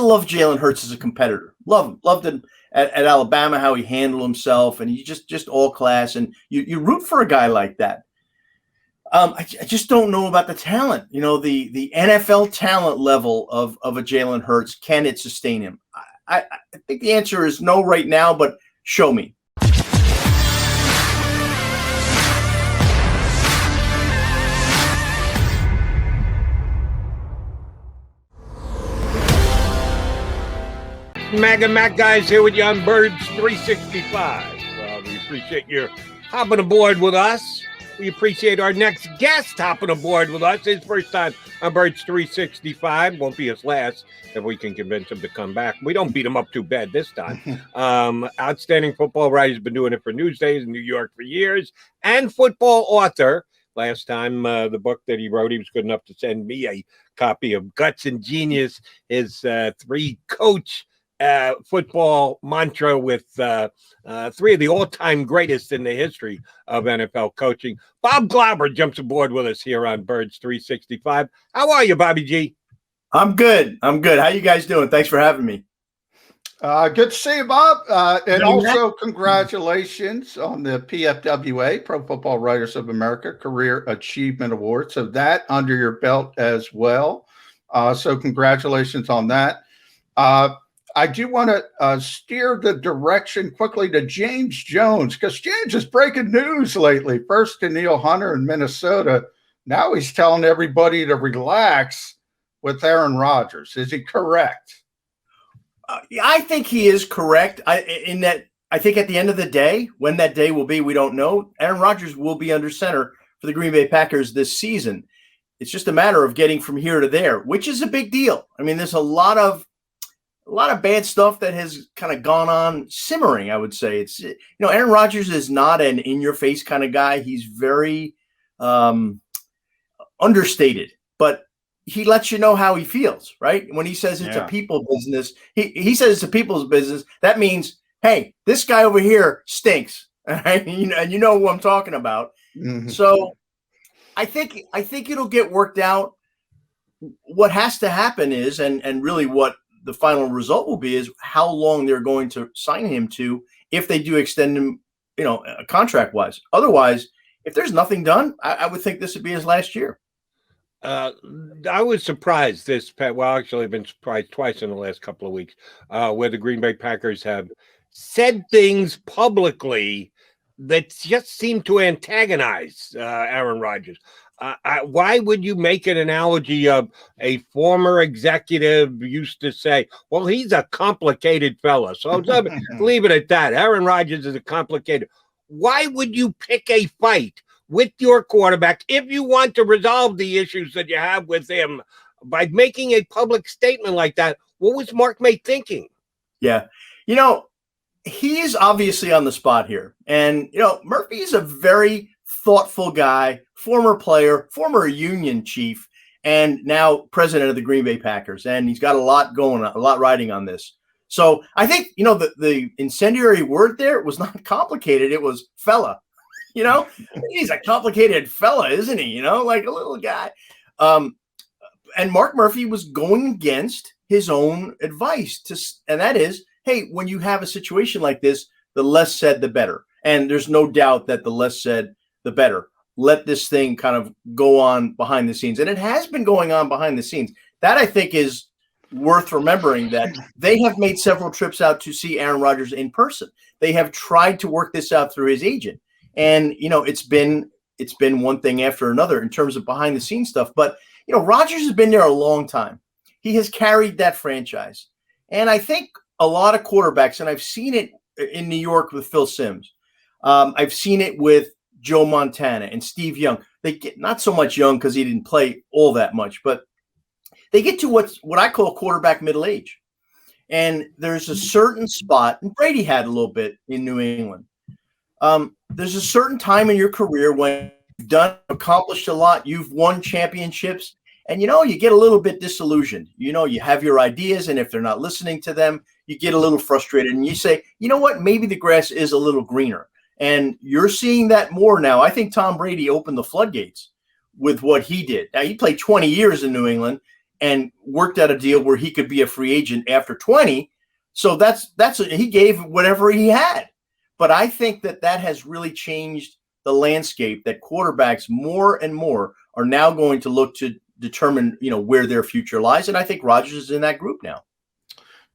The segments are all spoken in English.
love Jalen Hurts as a competitor. Loved him at Alabama, how he handled himself, and he just all class. And you root for a guy like that. I just don't know about the talent. The NFL talent level of a Jalen Hurts. Can it sustain him? I think the answer is no right now, but show me. Mac guys here with you on Birds 365. We appreciate you hopping aboard with us. We appreciate our next guest hopping aboard with us. His first time on Birds 365. Won't be his last if we can convince him to come back. We don't beat him up too bad this time. Outstanding football writer. He's been doing it for Newsdays in New York for years. And football author. Last time, the book that he wrote, he was good enough to send me a copy of Guts and Genius, his three-coach football mantra with three of the all-time greatest in the history of NFL coaching. Bob Glauber jumps aboard with us here on Birds 365. How are you, Bobby G? I'm good. How you guys doing? Thanks for having me. Good to see you, Bob. And also congratulations on the PFWA, Pro Football Writers of America Career Achievement Award. So that under your belt as well. So congratulations on that. I do want to steer the direction quickly to James Jones, because James is breaking news lately. First to Neil Hunter in Minnesota. Now he's telling everybody to relax with Aaron Rodgers. Is he correct? I think he is correct. I think at the end of the day, when that day will be, we don't know. Aaron Rodgers will be under center for the Green Bay Packers this season. It's just a matter of getting from here to there, which is a big deal. I mean, there's a lot of bad stuff that has kind of gone on simmering, I would say. It's, Aaron Rodgers is not an in-your-face kind of guy. He's very understated, but he lets you know how he feels, right? When he says it's a people business, he says it's a people's business. That means, hey, this guy over here stinks, right? And you know who I'm talking about. Mm-hmm. So I think it'll get worked out. What has to happen is, and really what the final result will be, is how long they're going to sign him to, if they do extend him, contract wise. Otherwise, if there's nothing done, I would think this would be his last year. I was surprised actually I've been surprised twice in the last couple of weeks, where the Green Bay Packers have said things publicly that just seem to antagonize Aaron Rodgers. Why would you make an analogy of a former executive used to say, well, he's a complicated fella. So leave it at that. Aaron Rodgers is a complicated. Why would you pick a fight with your quarterback if you want to resolve the issues that you have with him by making a public statement like that? What was Mark May thinking? Yeah. He is obviously on the spot here. And, Murphy is a very thoughtful guy, former player, former union chief, and now president of the Green Bay Packers. And he's got a lot riding on this. So I think, the incendiary word there was not complicated. It was fella. He's a complicated fella, isn't he? Like a little guy. And Mark Murphy was going against his own advice and that is, hey, when you have a situation like this, the less said, the better. And there's no doubt that the less said, the better. Let this thing kind of go on behind the scenes. And it has been going on behind the scenes. That, I think, is worth remembering, that they have made several trips out to see Aaron Rodgers in person. They have tried to work this out through his agent. And, it's been one thing after another in terms of behind the scenes stuff. But, Rodgers has been there a long time. He has carried that franchise. And I think a lot of quarterbacks, and I've seen it in New York with Phil Simms. I've seen it with Joe Montana and Steve Young. They get not so much Young because he didn't play all that much, but they get to what I call quarterback middle age. And there's a certain spot, and Brady had a little bit in New England. There's a certain time in your career when you've accomplished a lot, you've won championships, and you get a little bit disillusioned. You have your ideas, and if they're not listening to them, you get a little frustrated, and you say, you know what, maybe the grass is a little greener. And you're seeing that more now. I think Tom Brady opened the floodgates with what he did. Now, he played 20 years in New England, and worked out a deal where he could be a free agent after 20. So he gave whatever he had. But I think that has really changed the landscape, that quarterbacks more and more are now going to look to determine, where their future lies. And I think Rodgers is in that group now.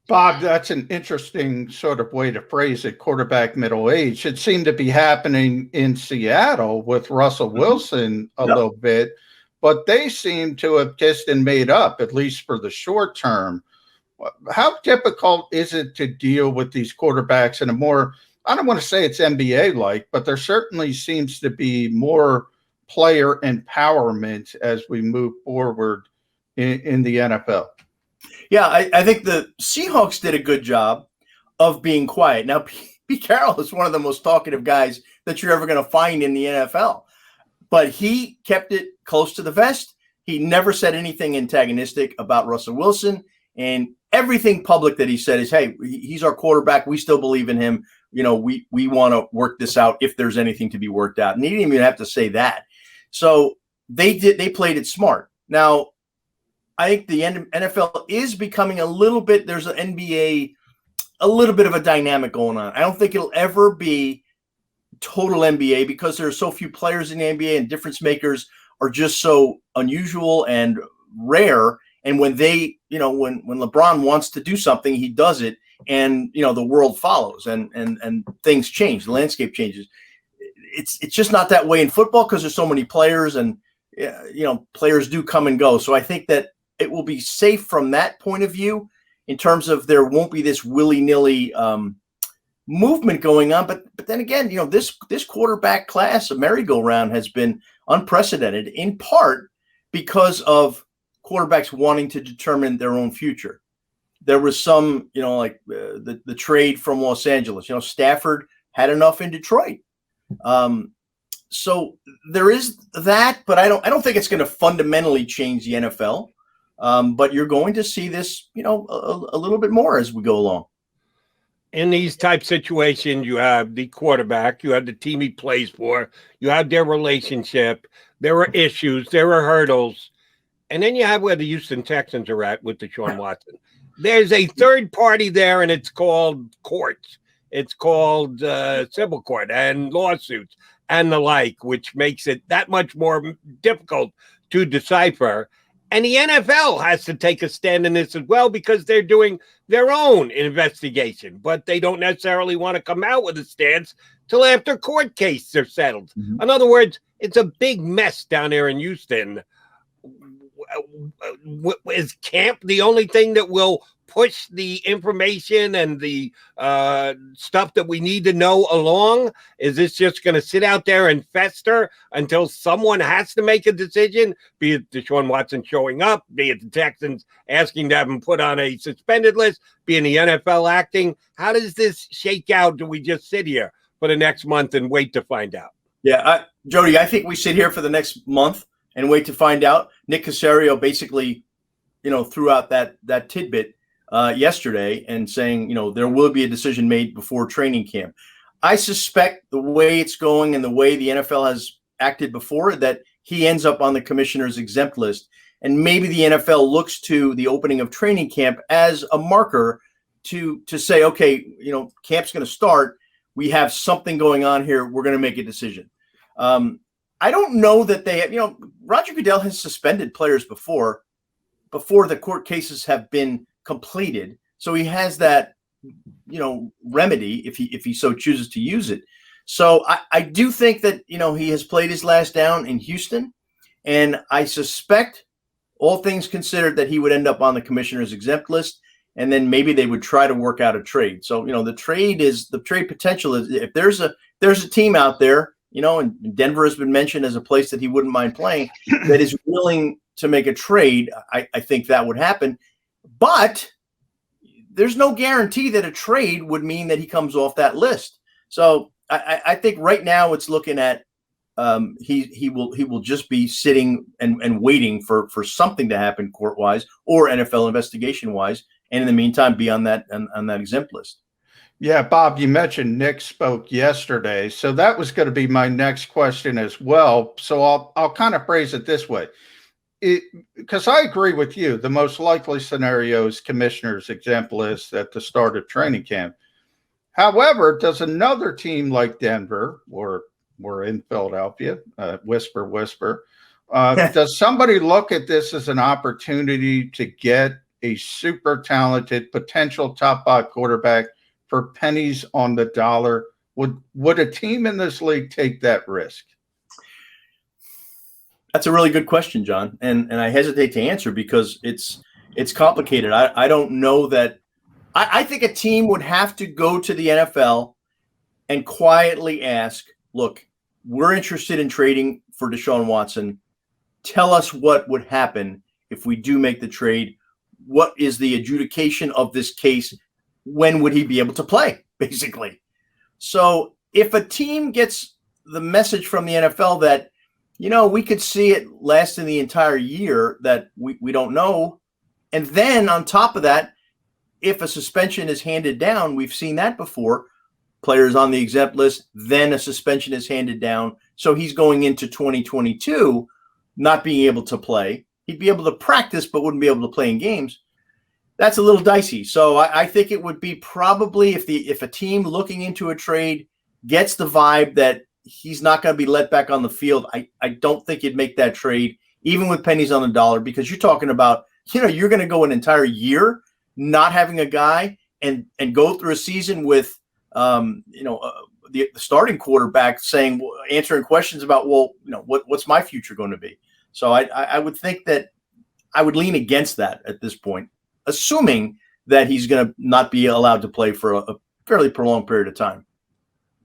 Bob, that's an interesting sort of way to phrase it, quarterback middle age. It seemed to be happening in Seattle with Russell Wilson a little bit, but they seem to have kissed and made up, at least for the short term. How difficult is it to deal with these quarterbacks in a more, I don't want to say it's NBA-like, but there certainly seems to be more player empowerment as we move forward in the NFL? Yeah, I think the Seahawks did a good job of being quiet. Now, Pete Carroll is one of the most talkative guys that you're ever going to find in the NFL, but he kept it close to the vest. He never said anything antagonistic about Russell Wilson, and everything public that he said is, hey, he's our quarterback. We still believe in him. We want to work this out if there's anything to be worked out. And he didn't even have to say that. So they played it smart. Now, I think the NFL is becoming a little bit, there's an NBA, a little bit of a dynamic going on. I don't think it'll ever be total NBA because there are so few players in the NBA and difference makers are just so unusual and rare. And when they, when LeBron wants to do something, he does it, and the world follows, and things change, the landscape changes. It's just not that way in football because there's so many players, and players do come and go. So I think that it will be safe from that point of view in terms of there won't be this willy-nilly movement going on. But then again, this quarterback class, a merry-go-round, has been unprecedented in part because of quarterbacks wanting to determine their own future. There was some, like the trade from Los Angeles. Stafford had enough in Detroit. So there is that, but I don't think it's going to fundamentally change the NFL. But you're going to see this, a little bit more as we go along. In these type situations, you have the quarterback, you have the team he plays for, you have their relationship, there are issues, there are hurdles, and then you have where the Houston Texans are at with Deshaun Watson. There's a third party there, and it's called courts. It's called civil court and lawsuits and the like, which makes it that much more difficult to decipher. And the NFL has to take a stand in this as well because they're doing their own investigation, but they don't necessarily want to come out with a stance till after court cases are settled. Mm-hmm. In other words, it's a big mess down there in Houston. Is camp the only thing that will push the information and the stuff that we need to know along? Is this just going to sit out there and fester until someone has to make a decision, be it Deshaun Watson showing up, be it the Texans asking to have him put on a suspended list, be it the NFL acting? How does this shake out? Do we just sit here for the next month and wait to find out? Yeah, Jody, I think we sit here for the next month and wait to find out. Nick Caserio basically, threw out that tidbit yesterday and saying, there will be a decision made before training camp. I suspect the way it's going and the way the NFL has acted before, that he ends up on the commissioner's exempt list. And maybe the NFL looks to the opening of training camp as a marker to say, okay, camp's going to start. We have something going on here. We're going to make a decision. I don't know that they have, Roger Goodell has suspended players before the court cases have been completed. So he has that, remedy if he so chooses to use it. So I do think that, he has played his last down in Houston, and I suspect, all things considered, that he would end up on the commissioner's exempt list, and then maybe they would try to work out a trade. So, the trade potential is, if there's a team out there, and Denver has been mentioned as a place that he wouldn't mind playing, that is willing to make a trade, I think that would happen. But there's no guarantee that a trade would mean that he comes off that list. So I think right now it's looking at he will just be sitting and waiting for something to happen court-wise or NFL investigation-wise, and in the meantime be on that exempt list. Yeah, Bob, you mentioned Nick spoke yesterday, so that was going to be my next question as well. So I'll kind of phrase it this way. because I agree with you, the most likely scenario is commissioner's exempt list at the start of training camp. However, does another team like Denver, or we're in Philadelphia, whisper, whisper, does somebody look at this as an opportunity to get a super talented potential top 5 quarterback for pennies on the dollar? Would a team in this league take that risk? That's a really good question, John, and I hesitate to answer because it's complicated. I don't know that. I think a team would have to go to the NFL and quietly ask, look, we're interested in trading for Deshaun Watson. Tell us what would happen if we do make the trade. What is the adjudication of this case? When would he be able to play, basically? So if a team gets the message from the NFL that, we could see it lasting the entire year, that we don't know. And then on top of that, if a suspension is handed down, we've seen that before, players on the exempt list, then a suspension is handed down. So he's going into 2022 not being able to play. He'd be able to practice, but wouldn't be able to play in games. That's a little dicey. So I think it would be probably if a team looking into a trade gets the vibe that he's not going to be let back on the field, I don't think you'd make that trade, even with pennies on the dollar, because you're talking about, you're going to go an entire year not having a guy and go through a season with, the starting quarterback answering questions about, what's my future going to be? So I would think that I would lean against that at this point, assuming that he's going to not be allowed to play for a fairly prolonged period of time.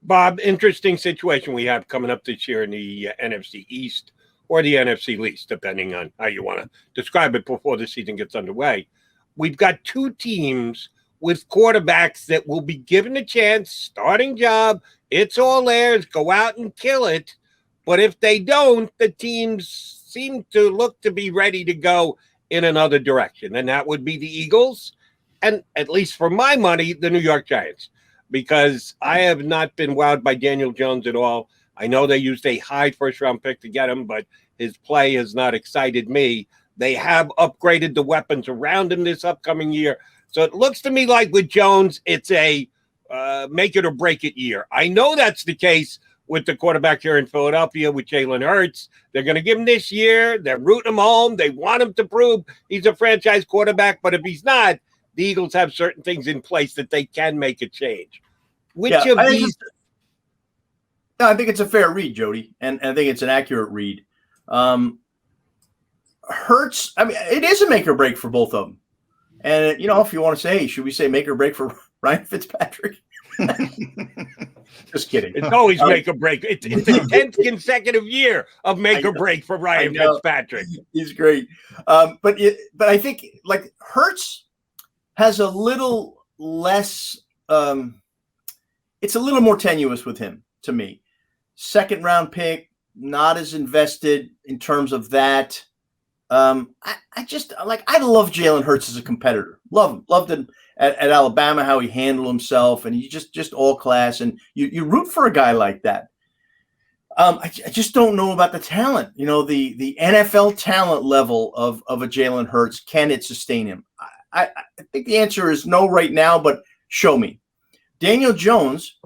Bob, interesting situation we have coming up this year in the NFC East or the NFC least, depending on how you want to describe it before the season gets underway. We've got 2 teams with quarterbacks that will be given a chance, starting job, it's all theirs, go out and kill it. But if they don't, the teams seem to look to be ready to go in another direction. And that would be the Eagles, and at least for my money, the New York Giants, because I have not been wowed by Daniel Jones at all. I know they used a high first-round pick to get him, but his play has not excited me. They have upgraded the weapons around him this upcoming year. So it looks to me like with Jones, it's a make it or break it year. I know that's the case with the quarterback here in Philadelphia with Jalen Hurts. They're going to give him this year. They're rooting him home. They want him to prove he's a franchise quarterback. But if he's not, the Eagles have certain things in place that they can make a change. I think it's a fair read, Jody, and I think it's an accurate read. Hurts, it is a make or break for both of them. And, if you want to say, hey, should we say make or break for Ryan Fitzpatrick? Just kidding. It's always make or break. It's the 10th consecutive year of make or break for Ryan Fitzpatrick. He's great. But I think, like, Hurts has a little less it's a little more tenuous with him, to me. Second round pick, not as invested in terms of that. I love Jalen Hurts as a competitor. Loved him at Alabama, how he handled himself, and he just all class. And you root for a guy like that. I just don't know about the talent. The NFL talent level of a Jalen Hurts. Can it sustain him? I think the answer is no right now, but show me. Daniel Jones,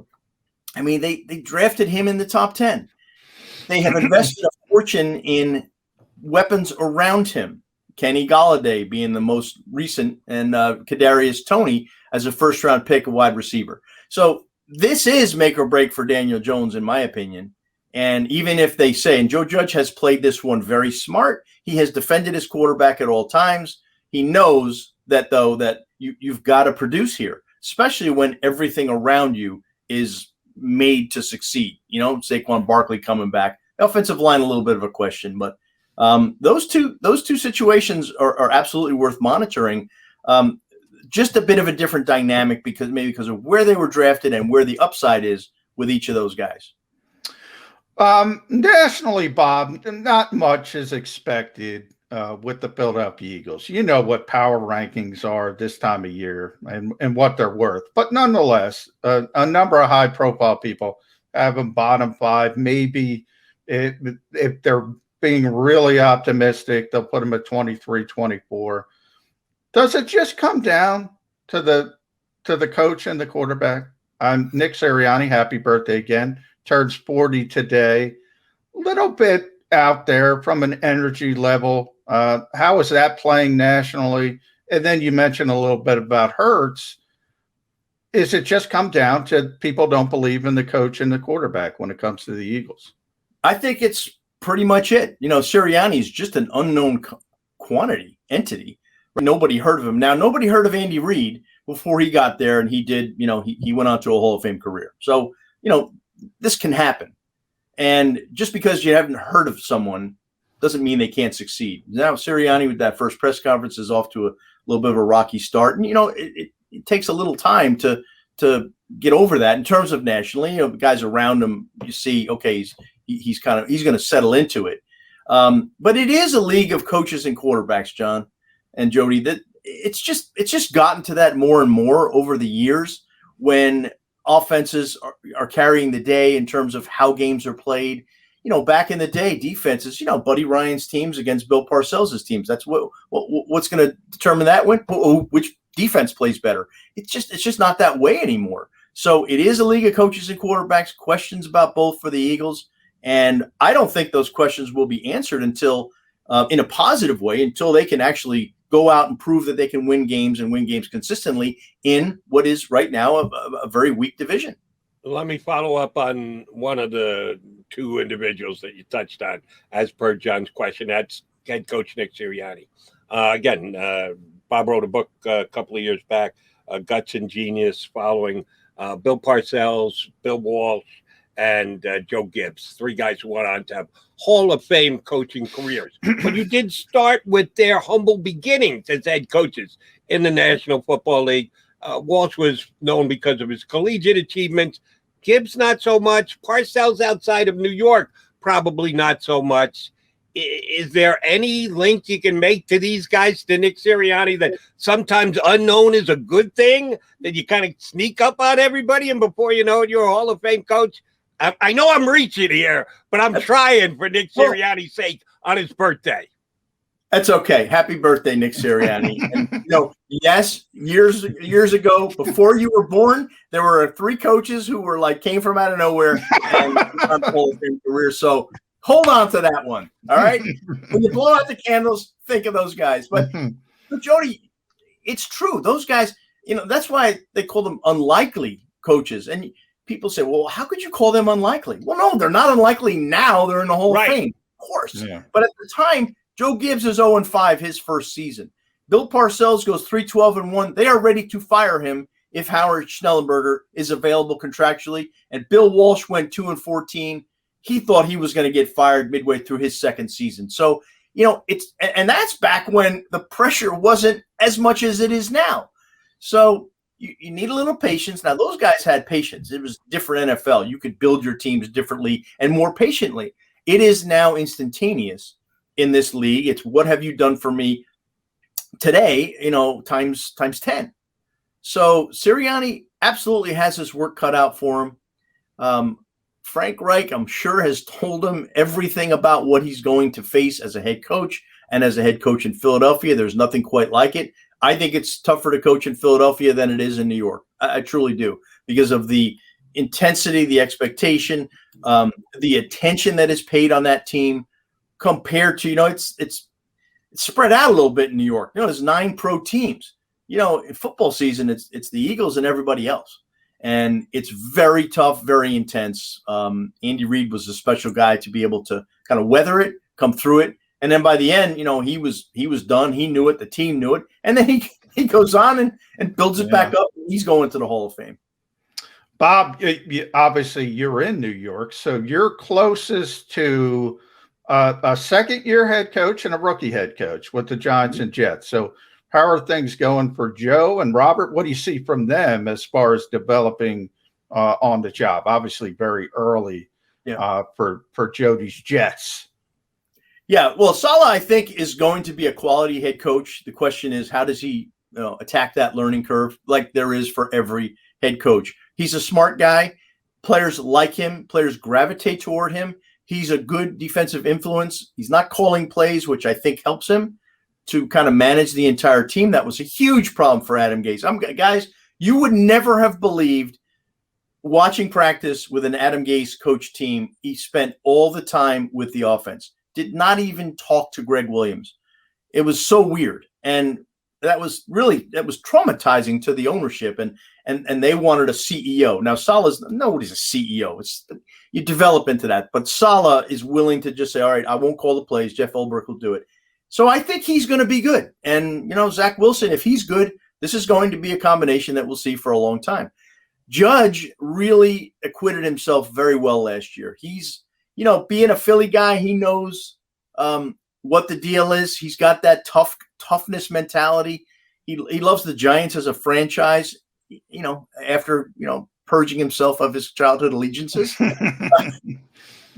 they drafted him in the top 10. They have invested a fortune in weapons around him. Kenny Golladay being the most recent, and Kadarius Toney as a first-round pick, a wide receiver. So this is make or break for Daniel Jones, in my opinion. And even if they say, and Joe Judge has played this one very smart, he has defended his quarterback at all times. He knows that, though, that you've got to produce here, especially when everything around you is made to succeed. Saquon Barkley coming back. The offensive line, a little bit of a question, but those two situations are absolutely worth monitoring. Just a bit of a different dynamic because of where they were drafted and where the upside is with each of those guys. Nationally, Bob, not much is expected with the Philadelphia Eagles. You know what power rankings are this time of year and what they're worth. But nonetheless, a number of high-profile people have them bottom 5. Maybe if they're being really optimistic. They'll put him at 23, 24. Does it just come down to the coach and the quarterback? Nick Sirianni, happy birthday again, turns 40 today. Little bit out there from an energy level. How is that playing nationally? And then you mentioned a little bit about Hurts. Is it just come down to people don't believe in the coach and the quarterback when it comes to the Eagles? I think it's pretty much it. Sirianni is just an unknown entity. Nobody heard of him. Now, nobody heard of Andy Reid before he got there, and he did, he went on to a Hall of Fame career. So, this can happen. And just because you haven't heard of someone doesn't mean they can't succeed. Now, Sirianni with that first press conference is off to a little bit of a rocky start. And, it takes a little time to get over that in terms of nationally. The guys around him, you see, okay, he's going to settle into it. But it is a league of coaches and quarterbacks, John and Jody, that it's just gotten to that more and more over the years when offenses are carrying the day in terms of how games are played. Back in the day, defenses, Buddy Ryan's teams against Bill Parcells' teams. That's what's going to determine that which defense plays better. It's just not that way anymore. So it is a league of coaches and quarterbacks, questions about both for the Eagles. And I don't think those questions will be answered until in a positive way, until they can actually go out and prove that they can win games and win games consistently in what is right now a very weak division. Let me follow up on one of the two individuals that you touched on as per John's question. That's head coach Nick Sirianni. Again, Bob wrote a book a couple of years back, Guts and Genius, following Bill Parcells, Bill Walsh, and Joe Gibbs, three guys who went on to have Hall of Fame coaching careers. But you did start with their humble beginnings as head coaches in the National Football League. Walsh was known because of his collegiate achievements. Gibbs, not so much. Parcells outside of New York, probably not so much. Is there any link you can make to these guys, to Nick Sirianni, that sometimes unknown is a good thing, that you kind of sneak up on everybody and before you know it, you're a Hall of Fame coach? I know I'm reaching here, but I'm trying for Nick Sirianni's sake on his birthday. That's okay. Happy birthday, Nick Sirianni. And, yes, years ago, before you were born, there were three coaches who were came from out of nowhere and on the Hall of Fame career. So hold on to that one. All right. When you blow out the candles, think of those guys. But Jody, it's true. Those guys, that's why they call them unlikely coaches. And people say, well, how could you call them unlikely? Well, no, they're not unlikely now. They're in the Hall of Fame, of course. Yeah. But at the time, Joe Gibbs is 0-5 his first season. Bill Parcells goes 3-12-1. They are ready to fire him if Howard Schnellenberger is available contractually. And Bill Walsh went 2-14. He thought he was going to get fired midway through his second season. So, and that's back when the pressure wasn't as much as it is now. So you need a little patience. Now, those guys had patience. It was different NFL. You could build your teams differently and more patiently. It is now instantaneous in this league. It's what have you done for me today, times 10. So Sirianni absolutely has his work cut out for him. Frank Reich, I'm sure, has told him everything about what he's going to face as a head coach and as a head coach in Philadelphia. There's nothing quite like it. I think it's tougher to coach in Philadelphia than it is in New York. I truly do, because of the intensity, the expectation, the attention that is paid on that team compared to, it's spread out a little bit in New York. There's 9 pro teams. In football season, it's the Eagles and everybody else. And it's very tough, very intense. Andy Reid was a special guy to be able to kind of weather it, come through it. And then by the end, he was done. He knew it. The team knew it. And then he goes on and builds it back up. He's going to the Hall of Fame. Bob, obviously you're in New York, so you're closest to a second-year head coach and a rookie head coach with the Giants and Jets. So how are things going for Joe and Robert? What do you see from them as far as developing on the job? Obviously very early for Jody's Jets. Yeah, well, Saleh, I think, is going to be a quality head coach. The question is, how does he attack that learning curve like there is for every head coach? He's a smart guy. Players like him. Players gravitate toward him. He's a good defensive influence. He's not calling plays, which I think helps him to kind of manage the entire team. That was a huge problem for Adam Gase. Guys, you would never have believed watching practice with an Adam Gase coach team. He spent all the time with the offense, did not even talk to Greg Williams. It was so weird. And that was traumatizing to the ownership. And they wanted a CEO. Now, nobody's a CEO. You develop into that. But Saleh is willing to just say, all right, I won't call the plays. Jeff Ulbrich will do it. So I think he's going to be good. And, Zach Wilson, if he's good, this is going to be a combination that we'll see for a long time. Judge really acquitted himself very well last year. He's, being a Philly guy, he knows what the deal is. He's got that toughness mentality. He loves the Giants as a franchise, after, purging himself of his childhood allegiances.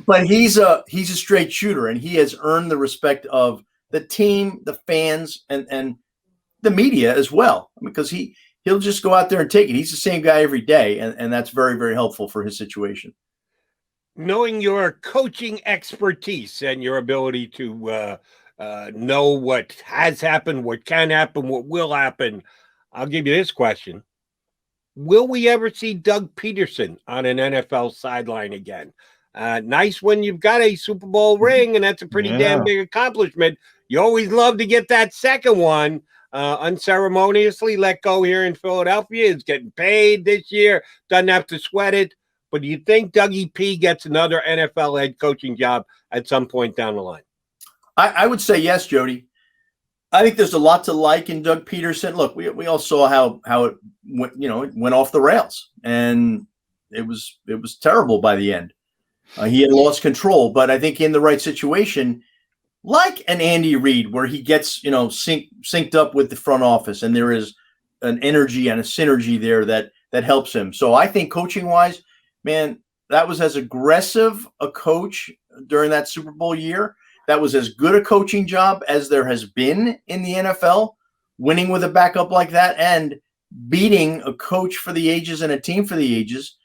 But he's a straight shooter, and he has earned the respect of the team, the fans, and the media as well, because he'll just go out there and take it. He's the same guy every day, and that's very, very helpful for his situation. Knowing your coaching expertise and your ability to know what has happened, what can happen, what will happen, I'll give you this question. Will we ever see Doug Pederson on an NFL sideline again? Nice when you've got a Super Bowl ring, and that's a pretty damn big accomplishment. You always love to get that second one unceremoniously let go here in Philadelphia. He's getting paid this year, doesn't have to sweat it. But do you think Dougie P gets another NFL head coaching job at some point down the line? I would say yes, Jody. I think there's a lot to like in Doug Pederson. Look, we all saw how it went, it went off the rails, and it was terrible by the end. He had lost control, but I think in the right situation, like an Andy Reid, where he gets, synced up with the front office, and there is an energy and a synergy there that helps him. So I think coaching wise, man, that was as aggressive a coach during that Super Bowl year. That was as good a coaching job as there has been in the NFL, winning with a backup like that and beating a coach for the ages and a team for the ages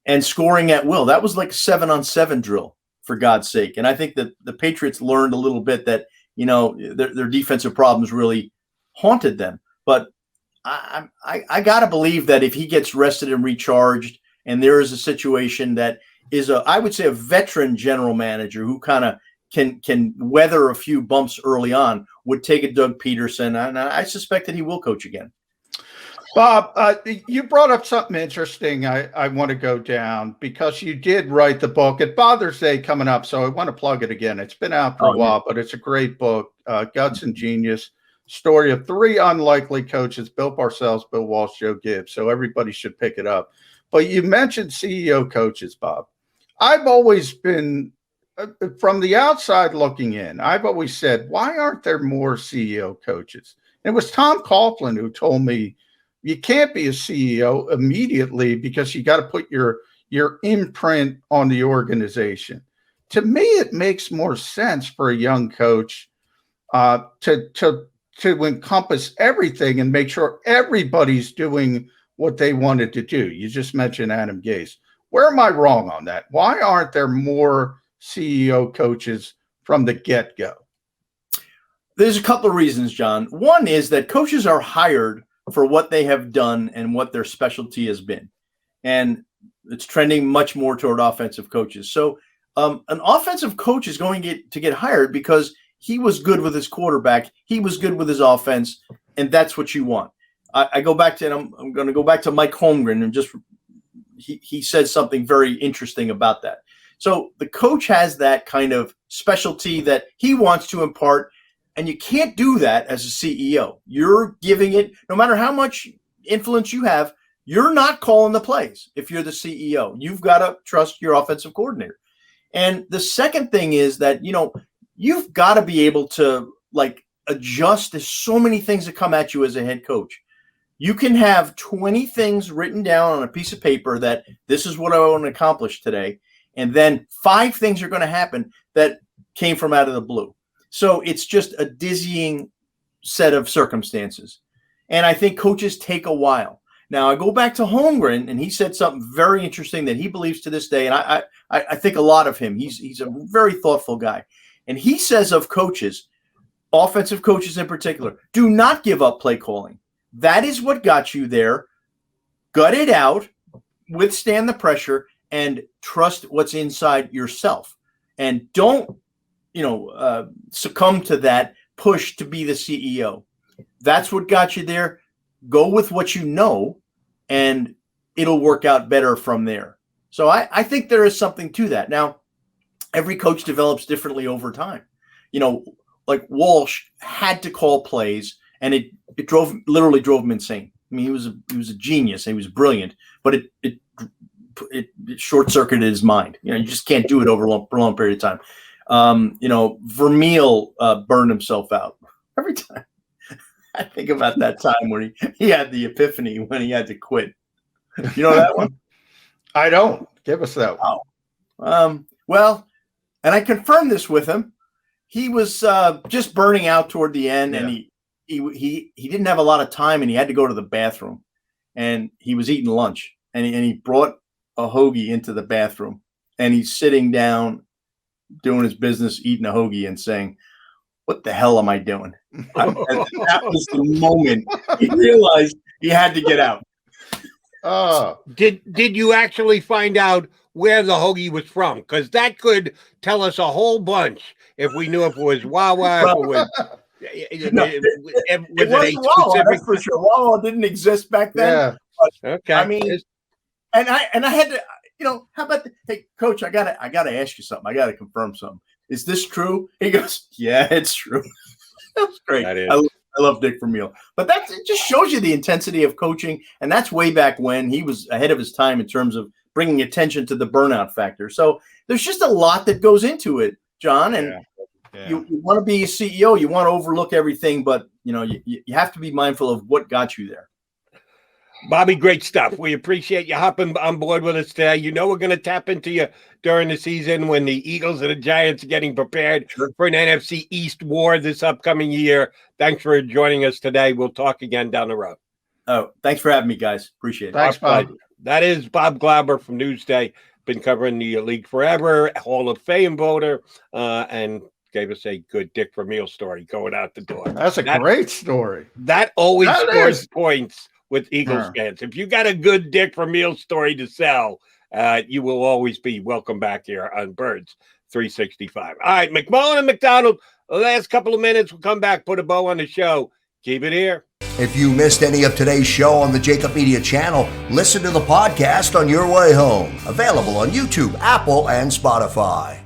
and scoring at will. That was like a 7-on-7 drill, for God's sake. And I think that the Patriots learned a little bit that, their defensive problems really haunted them. But I got to believe that if he gets rested and recharged, and there is a situation that is I would say a veteran general manager who kind of can weather a few bumps early on, would take a Doug Pederson, and I suspect that he will coach again. Bob, you brought up something interesting. I want to go down because you did write the book. It Father's Day coming up, so I want to plug it again. It's been out for a while, but it's a great book, Guts and Genius, story of three unlikely coaches, Bill Parcells, Bill Walsh, Joe Gibbs. So everybody should pick it up. But you mentioned CEO coaches, Bob. I've always been, from the outside looking in, I've always said, why aren't there more CEO coaches? And it was Tom Coughlin who told me, you can't be a CEO immediately because you got to put your imprint on the organization. To me, it makes more sense for a young coach to encompass everything and make sure everybody's doing what they wanted to do. You just mentioned Adam Gase. Where am I wrong on that? Why aren't there more CEO coaches from the get-go? There's a couple of reasons, John. One is that coaches are hired for what they have done and what their specialty has been. And it's trending much more toward offensive coaches. So an offensive coach is going to get hired because he was good with his quarterback. He was good with his offense. And that's what you want. I go back to, and I'm going to go back to Mike Holmgren, and he said something very interesting about that. So the coach has that kind of specialty that he wants to impart, and you can't do that as a CEO. You're giving it, no matter how much influence you have, you're not calling the plays if you're the CEO. You've got to trust your offensive coordinator. And the second thing is that, you've got to be able to adjust. There's so many things that come at you as a head coach. You can have 20 things written down on a piece of paper that this is what I want to accomplish today. And then 5 things are going to happen that came from out of the blue. So it's just a dizzying set of circumstances. And I think coaches take a while. Now I go back to Holmgren, and he said something very interesting that he believes to this day, and I think a lot of him. He's a very thoughtful guy, and he says of coaches, offensive coaches in particular, do not give up play calling. That is what got you there. Gut it out, withstand the pressure, and trust what's inside yourself. And don't, succumb to that push to be the CEO. That's what got you there. Go with what you know, and it'll work out better from there. So I think there is something to that. Now, every coach develops differently over time. Like Walsh had to call plays, and it literally drove him insane. I mean, he was a genius. He was brilliant, but it short-circuited his mind. You just can't do it over a long period of time. Vermeil burned himself out every time. I think about that time when he had the epiphany when he had to quit. You know that one? I don't. Give us that one. Well, and I confirmed this with him. He was just burning out toward the end, and he didn't have a lot of time, and he had to go to the bathroom, and he was eating lunch, and he brought a hoagie into the bathroom, and he's sitting down doing his business, eating a hoagie, and saying, "What the hell am I doing?" That was the moment he realized he had to get out. Did you actually find out where the hoagie was from? Because that could tell us a whole bunch if we knew if it was Wawa, if it was. It wasn't Wawa, that's for sure. Wawa didn't exist back then. Yeah. But, okay. I mean, and I had to, how about hey, Coach, I gotta ask you something. I gotta confirm something. Is this true? He goes, yeah, it's true. That was great. That is. I love Dick Vermeil. But it just shows you the intensity of coaching, and that's way back when he was ahead of his time in terms of bringing attention to the burnout factor. So there's just a lot that goes into it, John, and you want to be a CEO, you want to overlook everything, but you have to be mindful of what got you there. Bobby, great stuff. We appreciate you hopping on board with us today. We're going to tap into you during the season when the Eagles and the Giants are getting prepared for an NFC East war this upcoming year. Thanks for joining us today. We'll talk again down the road. Oh, thanks for having me, guys. Appreciate it. Thanks, Bob. That is Bob Glauber from Newsday. Been covering the league forever, Hall of Fame voter, and gave us a good Dick Vermeil story going out the door. That's a great story. That always scores points with Eagles fans. If you got a good Dick Vermeil story to sell, you will always be welcome back here on Birds 365. All right, McMullen and McDonald, the last couple of minutes, we'll come back, put a bow on the show. Keep it here. If you missed any of today's show on the JAKIB Media channel, listen to the podcast on your way home. Available on YouTube, Apple, and Spotify.